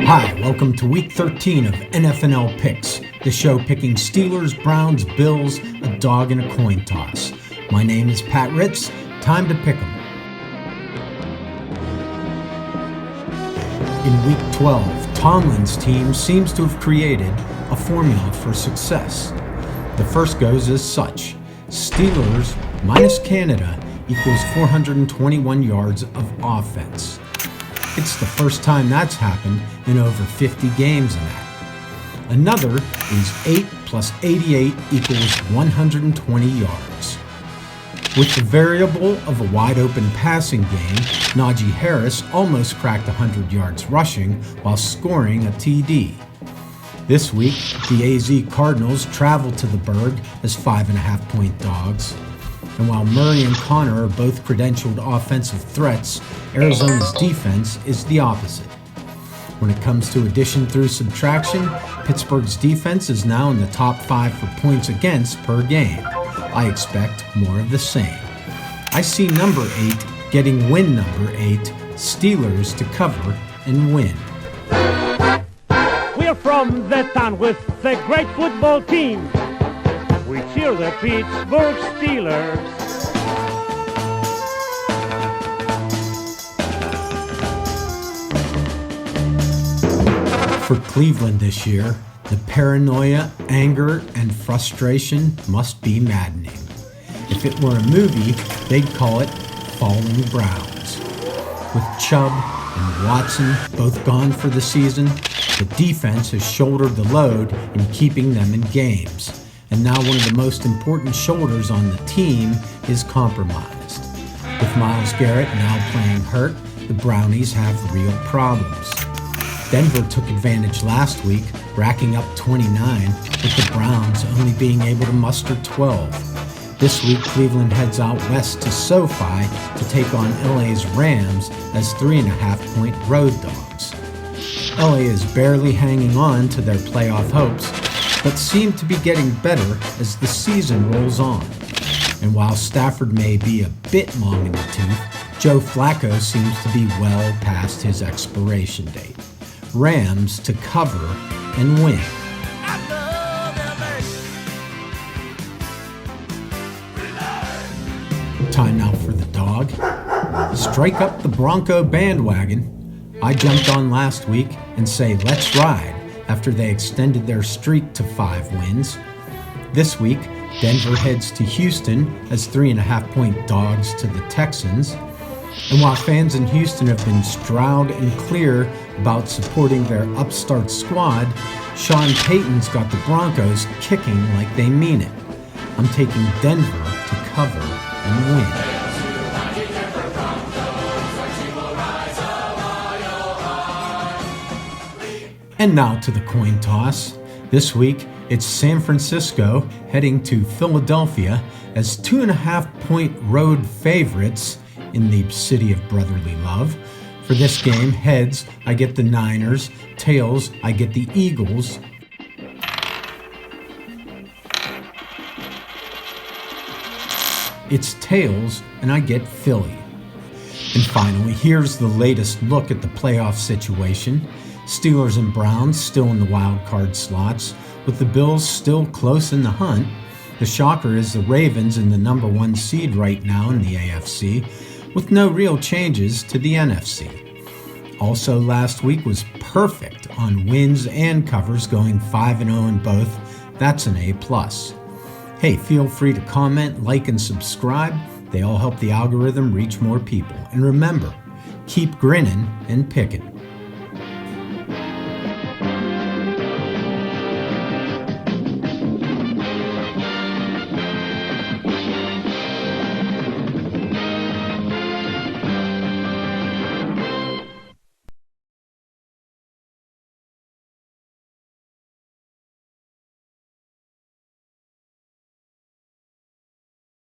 Hi, welcome to week 13 of NFnL Picks, the show picking Steelers, Browns, Bills, a dog and a coin toss. My name is Pat Ritz. Time to pick 'em. In week 12, Tomlin's team seems to have created a formula for success. The first goes as such: Steelers minus Canada equals 421 yards of offense. It's the first time that's happened in over 50 games in that. Another is 8 plus 88 equals 120 yards. With the variable of a wide-open passing game, Najee Harris almost cracked 100 yards rushing while scoring a TD. This week, the AZ Cardinals travel to the Berg as 5.5-point dogs. And while Murray and Connor are both credentialed offensive threats, Arizona's defense is the opposite. When it comes to addition through subtraction, Pittsburgh's defense is now in the top 5 for points against per game. I expect more of the same. I see number 8 getting win number 8, Steelers to cover and win. We're from the town with a great football team. We cheer the Pittsburgh Steelers. For Cleveland this year, the paranoia, anger, and frustration must be maddening. If it were a movie, they'd call it Falling Browns. With Chubb and Watson both gone for the season, the defense has shouldered the load in keeping them in games. And now one of the most important shoulders on the team is compromised. With Myles Garrett now playing hurt, the Brownies have real problems. Denver took advantage last week, racking up 29, with the Browns only being able to muster 12. This week, Cleveland heads out west to SoFi to take on LA's Rams as 3.5-point road dogs. LA is barely hanging on to their playoff hopes, but seem to be getting better as the season rolls on. And while Stafford may be a bit long in the tooth, Joe Flacco seems to be well past his expiration date. Rams to cover and win. Time now for the dog. Strike up the Bronco bandwagon. I jumped on last week and say let's ride after they extended their streak to 5 wins. This week, Denver heads to Houston as 3.5-point dogs to the Texans. And while fans in Houston have been loud and clear about supporting their upstart squad, Sean Payton's got the Broncos kicking like they mean it. I'm taking Denver to cover and win. And now to the coin toss. This week, it's San Francisco heading to Philadelphia as 2.5-point road favorites in the city of brotherly love. For this game, heads, I get the Niners. Tails, I get the Eagles. It's tails, and I get Philly. And finally, here's the latest look at the playoff situation. Steelers and Browns still in the wild card slots, with the Bills still close in the hunt. The shocker is the Ravens in the number 1 seed right now in the AFC, with no real changes to the NFC. Also last week was perfect on wins and covers, going 5-0 in both. That's an A+. Hey, feel free to comment, like, and subscribe. They all help the algorithm reach more people. And remember, keep grinning and picking.